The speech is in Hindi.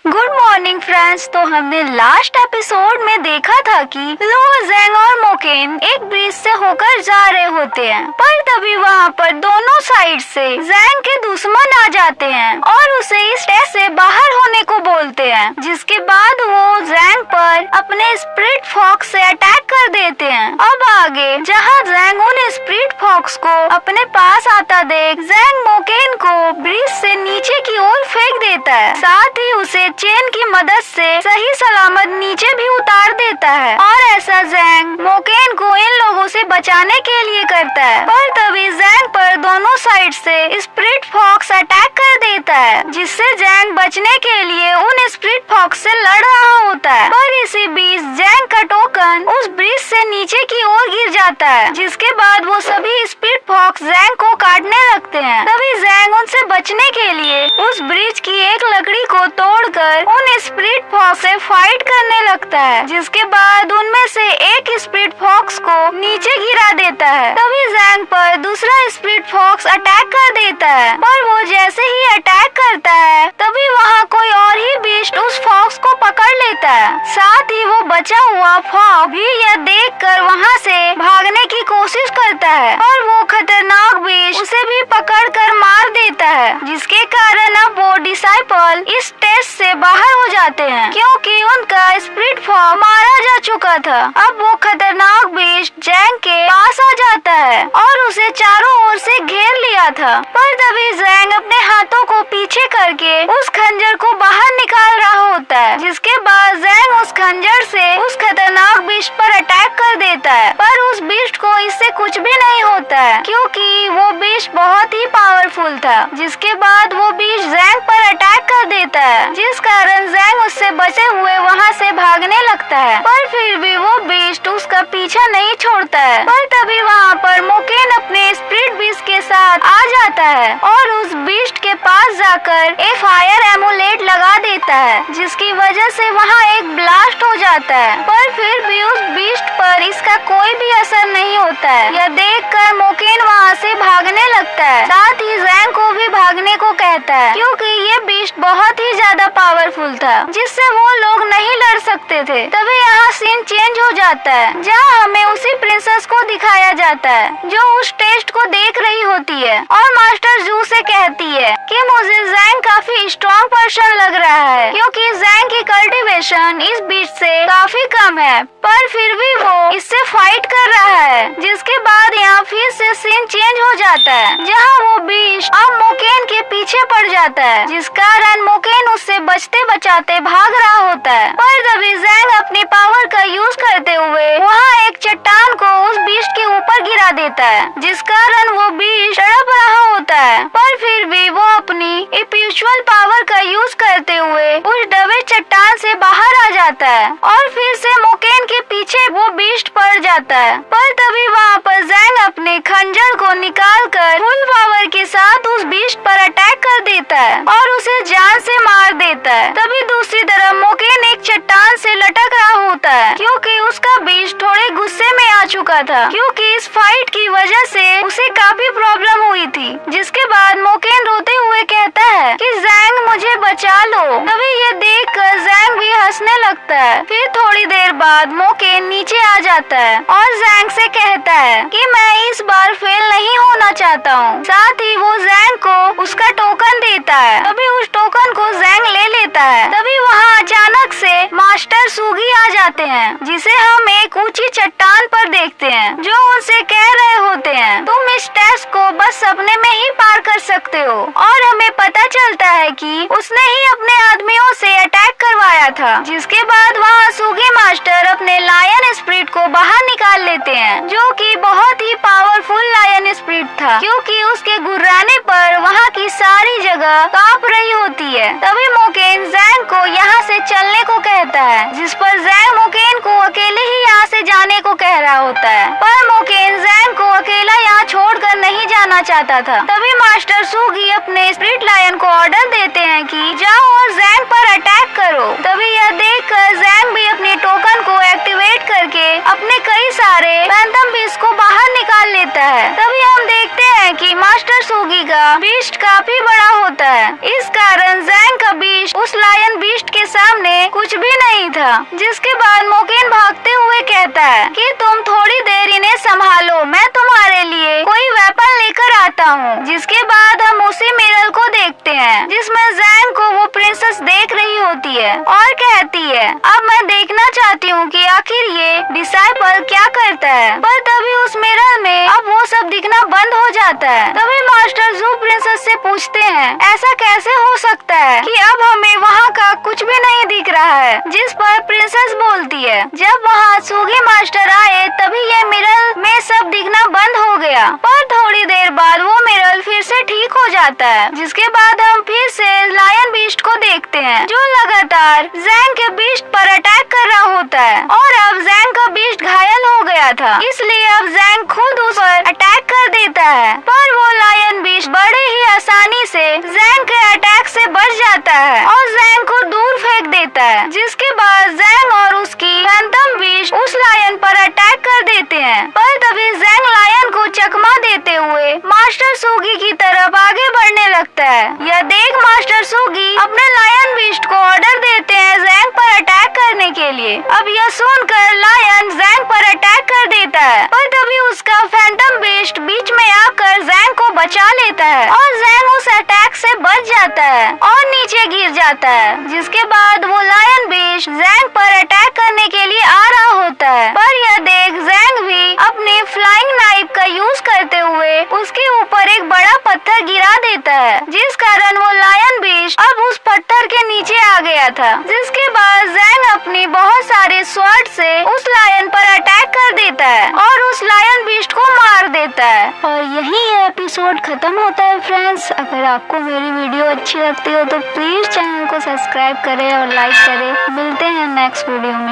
Good morning friends. तो हमने लास्ट एपिसोड में देखा था कि लो, ज़ैंग और मोकेन एक ब्रिज से होकर जा रहे होते हैं, पर तभी वहाँ पर दोनों साइड से ज़ैंग के दुश्मन आ जाते हैं और उसे इस टेस्ट से बाहर होने को बोलते हैं, जिसके बाद वो ज़ैंग पर अपने स्प्रिट फॉक्स से अटैक कर देते हैं। अब आगे जहाँ ज़ैंग उन स्प्रिट फॉक्स को अपने पास आता देख ज़ैंग मोकेन को ब्रिज से नीचे की ओर फेंक देता है, साथ ही उसे चेन की मदद से सही सलामत नीचे भी उतार देता है। और ऐसा ज़ैंग मोकेन को इन लोगों से बचाने के लिए करता है, पर तभी ज़ैंग पर दोनों साइड से स्प्रिट फॉक्स अटैक कर देता है, जिससे ज़ैंग बचने के लिए उन स्प्रिट फॉक्स से लड़ रहा होता है। पर इसी बीच ज़ैंग का टोकन उस ब्रिज से नीचे की ओर गिर जाता है, जिसके बाद वो सभी स्प्रिट फॉक्स ज़ैंग को काटने लगते हैं। तभी ज़ैंग उनसे बचने के लिए उस ब्रिज की एक लकड़ी को तोड़कर उन स्प्रिट फॉक्स से फाइट करने लगता है, जिसके बाद उनमें से एक स्प्रिट फॉक्स को नीचे गिरा देता है। तभी ज़ैंग पर दूसरा स्प्रिट फॉक्स अटैक कर देता है, पर वो जैसे ही अटैक करता है तभी वहाँ कोई और ही बीस्ट उस फॉक्स को पकड़ लेता है। साथ ही वो बचा हुआ फॉक्स भी यह देखकर वहाँ से भागने की कोशिश करता है, पर वो खतरनाक बीस्ट उसे भी पकड़कर मार देता है, जिसके कारण अब वो डिसाइपल इस टेस्ट से बाहर हो जाते हैं, क्योंकि उनका स्प्रिट फॉक्स मारा जा चुका था। अब वो खतरनाक बीस्ट ज़ैंग के पास आ जाता है और उसे चारों ओर से घेर लिया था, पर तभी ज़ैंग अपने हाथों को पीछे करके उस खंजर को बाहर निकाल रहा होता है, जिसके बाद ज़ैंग उस खंजर से उस खतरनाक बीस्ट पर अटैक कर देता है। पर उस बीस्ट को इससे कुछ भी नहीं होता है, क्योंकि वो बीस्ट बहुत ही पावरफुल था। जिसके बाद वो बीस्ट ज़ैंग पर अटैक कर देता है, जिस कारण ज़ैंग उससे बचे हुए वहाँ से भागने लगता है, पर फिर भी वो बीस्ट उसका पीछा नहीं छोड़ता है। पर तभी वहाँ पर मोकेन अपने स्प्रिट बीस्ट के साथ आ जाता है और उस बीस्ट के पास जाकर एक फायर एमुलेट लगा देता है, जिसकी वजह से वहाँ एक ब्लास्ट हो जाता है, पर फिर भी उस बीस्ट पर इसका कोई भी असर नहीं होता है। यह देखकर मोकेन वहाँ से भागने लगता है, साथ ही ज़ैंग को भी भागने को कहता है, क्योंकि ये बीस्ट बहुत ही ज्यादा पावरफुल था, जिससे वो लोग नहीं लड़ सकते थे। तभी यहाँ सीन चेंज हो जाता है, जहाँ हमें उसी प्रिंसेस को दिखाया जाता है जो उस टेस्ट को देख रही होती है और मास्टर जू से कहती है कि मुझे ज़ैंग काफी स्ट्रॉन्ग पर्सन लग रहा है, क्योंकि ज़ैंग की कल्टीवेशन इस बीस्ट से काफी कम है, पर फिर भी वो इससे फाइट कर रहा है। जिसके बाद यहाँ फिर से सीन चेंज हो जाता है, जहाँ वो बीस्ट अब मोकेन के पीछे पड़ जाता है, जिस कारण मोकेन उससे बचते बचाते भाग रहा होता है। पर तभी ज़ैंग अपनी पावर का यूज करते हुए वहाँ एक चट्टान को उस बीस्ट के ऊपर गिरा देता है, जिस कारण वो बीस्ट तड़प रहा होता है, पर फिर भी वो अपनी स्पिरिचुअल पावर का यूज करते हुए उस डबे चट्टान से बाहर आ जाता है और फिर से मोकेन के पीछे वो बीस्ट पड़ जाता है। पर तभी वहाँ पर ज़ैंग अपने खंजर को निकाल कर फुल पावर के साथ उस बीस्ट पर अटैक कर देता है और उसे जान से मार देता है। तभी दूसरी तरफ मोकेन एक चट्टान से लटक रहा होता है, क्योंकि उसका बीस्ट थोड़े गुस्से में आ चुका था, क्योंकि इस फाइट की वजह से उसे काफी प्रॉब्लम हुई थी। जिसके बाद मोकेन रोते हुए कहता है कि ज़ैंग मुझे बचा लो। तभी ये देखकर ज़ैंग भी हंसने लगता है। फिर थोड़ी देर बाद मोकेन नीचे आ जाता है और ज़ैंग से कहता है कि मैं इस बार फेल नहीं होना चाहता हूँ। साथ ही वो ज़ैंग को उसका टोकन देता है। तभी उस टोकन को ज़ैंग ले लेता है। तभी वहाँ अचानक से मास्टर सूगी आ जाते हैं, जिसे हम एक ऊंची चट्टान पर देखते हैं, जो उनसे कह रहे होते हैं तुम इस टेस्ट को बस सपने में ही पार कर सकते हो। और हमें पता चलता है कि उसने ही अपने आदमियों से अटैक करवाया था। जिसके बाद वहाँ सूगी मास्टर अपने लायन स्पिरिट को बाहर निकाल लेते हैं, जो कि बहुत ही पावरफुल लायन स्पिरिट था, क्योंकि उसके गुर्राने पर वहाँ की सारी जगह कांप रही होती है। तभी मोकेन ज़ैंग को यहाँ से चलने को कहता है, जिस पर ज़ैंग मोकेन को अकेले ही यहाँ से जाने को कह रहा होता है, पर मोकेन ज़ैंग को अकेला यहाँ छोड़कर नहीं जाना चाहता था। तभी मास्टर सूगी अपने स्पिरिट लायन को ऑर्डर देते हैं कि जाओ और ज़ैंग पर अटैक करो। तभी यह देखकर ज़ैंग भी अपने टोकन को एक्टिवेट करके अपने कई सारे फैंटम बीस्ट को बाहर निकाल लेता है। तभी हम देखते हैं कि मास्टर सूगी का बीस्ट काफी बड़ा होता है, इस कारण ज़ैंग का बीस्ट उस लायन लायन बीस्ट के सामने कुछ भी नहीं था। जिसके बाद मोकेन भागते हुए कहता है कि तुम थोड़ी देर इन्हें संभालो, मैं तुम्हारे लिए कोई वेपन लेकर आता हूँ। जिसके बाद हम उसी मिरर को देखते हैं जिसमें जैंग को वो प्रिंसेस देख रही होती है और कहती है अब मैं देखना चाहती हूँ कि आखिर ये डिसाइपल क्या करता है। पर तभी उस मिरर में अब वो सब दिखना बंद हो जाता है। तभी मास्टर जू प्रिंसेस से पूछते हैं ऐसा कैसे हो सकता है कि अब हमें वहाँ का कुछ भी नहीं दिख रहा है। जिस पर प्रिंसेस बोलती है जब वहाँ सूगी मास्टर आए तभी ये मिरर में सब दिखना बंद हो गया। पर थोड़ी देर बाद वो मिरर फिर से ठीक हो जाता है। जिसके बाद हम फिर से लायन बीस्ट को देखते हैं जो लगातार जैंग के बीस्ट पर अटैक कर रहा होता है और अब जैंग का बीस्ट घायल हो गया था, इसलिए अब जैंग खुद उस पर अटैक कर देता है। पर वो लायन बीस्ट बड़े ही आसानी से जैंग के अटैक से बच जाता है और जैंग को दूर फेंक देता है। जिसके बाद जैंग और उसकी फैंटम बीस्ट उस लायन पर अटैक कर देते हैं। पर तभी जैंग लायन को चकमा देते हुए मास्टर सूगी की तरफ आगे बढ़ने लगता है। यह देख मास्टर सूगी अपने लायन बीस्ट को ऑर्डर देते हैं जैंग पर अटैक करने के लिए। अब यह सुनकर लायन जैंग पर अटैक कर देता है पर तभी उसका फैंटम बीस्ट बीच में आकर जैंग को बचा लेता है और जैंग उस अटैक से बच जाता है और नीचे गिर जाता है। जिसके बाद वो लायन बीस्ट जैंग पर अटैक करने के लिए आ रहा होता है पर यह देख जैंग भी अपने फ्लाइंग नाइफ का यूज करते हुए उसके ऊपर एक बड़ा पत्थर गिरा देता है जिस कारण वो लायन बीस्ट अब उस पत्थर के नीचे आ गया था। जिसके बाद जैंग अपनी बहुत सारे स्वॉर्ड से उस लायन पर अटैक कर देता है और उस लायन बीस्ट को मार देता है। और यही ये एपिसोड खत्म होता है फ्रेंड्स। अगर आपको मेरी वीडियो अच्छी लगती हो तो प्लीज चैनल को सब्सक्राइब करें और लाइक करें। मिलते हैं नेक्स्ट वीडियो में।